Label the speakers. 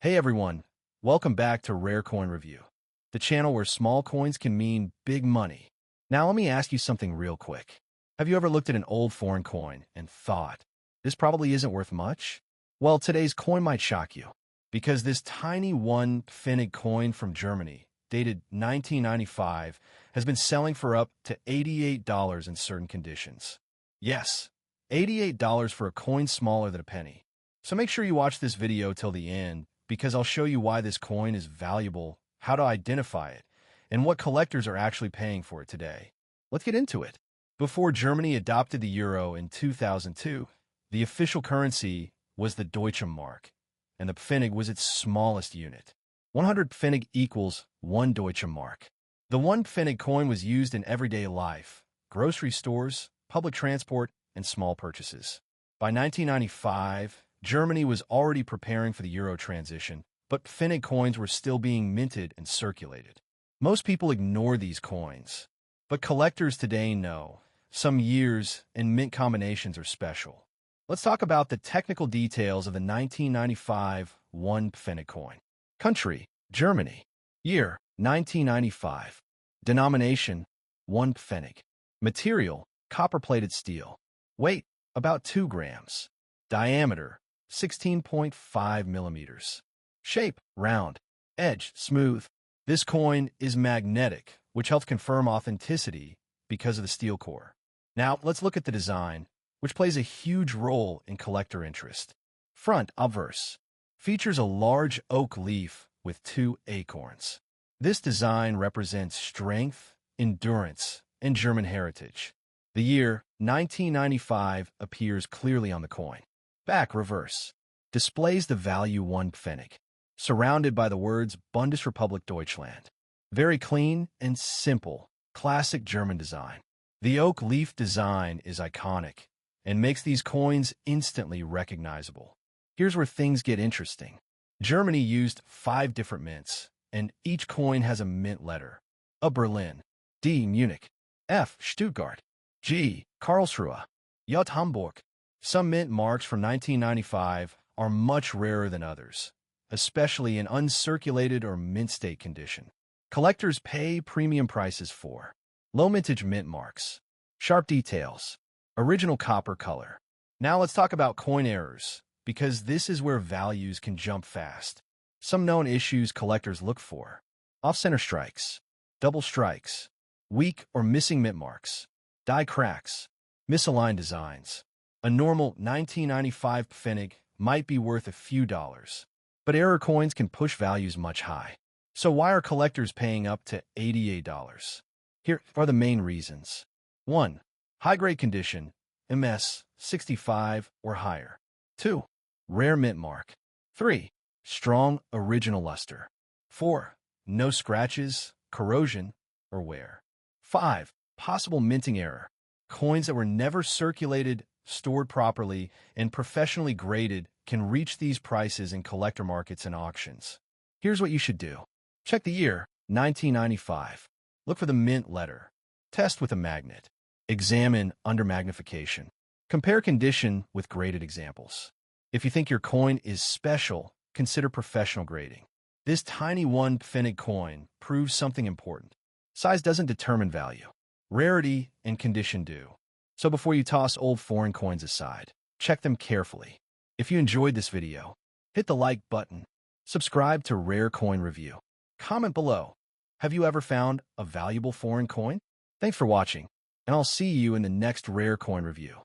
Speaker 1: Hey everyone, welcome back to Rare Coin Review, the channel where small coins can mean big money. Now let me ask you something real quick. Have you ever looked at an old foreign coin and thought, this probably isn't worth much? Well, today's coin might shock you, because this tiny one Pfennig coin from Germany, dated 1995, has been selling for up to $88 in certain conditions. Yes, $88 for a coin smaller than a penny. So make sure you watch this video till the end, because I'll show you why this coin is valuable, how to identify it, and what collectors are actually paying for it today. Let's get into it. Before Germany adopted the euro in 2002, the official currency was the Deutsche Mark, and the Pfennig was its smallest unit. 100 Pfennig equals 1 Deutsche Mark. The 1 Pfennig coin was used in everyday life, grocery stores, public transport, and small purchases. By 1995, Germany was already preparing for the euro transition, but Pfennig coins were still being minted and circulated. Most people ignore these coins, but collectors today know some years and mint combinations are special. Let's talk about the technical details of the 1995 1 Pfennig coin. Country, Germany. Year, 1995. Denomination, 1 Pfennig. Material, copper-plated steel. Weight, about 2 grams. Diameter, 16.5 millimeters. Shape, round. Edge, smooth. This coin is magnetic, which helps confirm authenticity because of the steel core. Now, let's look at the design, which plays a huge role in collector interest. Front, obverse. Features a large oak leaf with 2 acorns. This design represents strength, endurance, and German heritage. The year, 1995, appears clearly on the coin. Back, reverse. Displays the value 1 Pfennig, surrounded by the words Bundesrepublik Deutschland. Very clean and simple, classic German design. The oak leaf design is iconic and makes these coins instantly recognizable. Here's where things get interesting. Germany used 5 different mints, and each coin has a mint letter. A Berlin, D Munich, F Stuttgart, G Karlsruhe, J Hamburg. Some mint marks from 1995 are much rarer than others, especially in uncirculated or mint state condition. Collectors pay premium prices for low mintage mint marks, sharp details, original copper color. Now let's talk about coin errors, because this is where values can jump fast. Some known issues collectors look for: off-center strikes, double strikes, weak or missing mint marks, die cracks, misaligned designs. A normal 1995 Pfennig might be worth a few dollars, but error coins can push values much high. So why are collectors paying up to $88? Here are the main reasons. 1. High-grade condition, MS 65 or higher. 2. Rare mint mark. 3. Strong original luster. 4. No scratches, corrosion, or wear. 5. Possible minting error. Coins that were never circulated, stored properly, and professionally graded can reach these prices in collector markets and auctions. Here's what you should do. Check the year, 1995. Look for the mint letter. Test with a magnet. Examine under magnification. Compare condition with graded examples. If you think your coin is special, consider professional grading. This tiny 1 Pfennig coin proves something important. Size doesn't determine value. Rarity and condition do. So before you toss old foreign coins aside, check them carefully. If you enjoyed this video, hit the like button, subscribe to Rare Coin Review, comment below. Have you ever found a valuable foreign coin? Thanks for watching, and I'll see you in the next Rare Coin Review.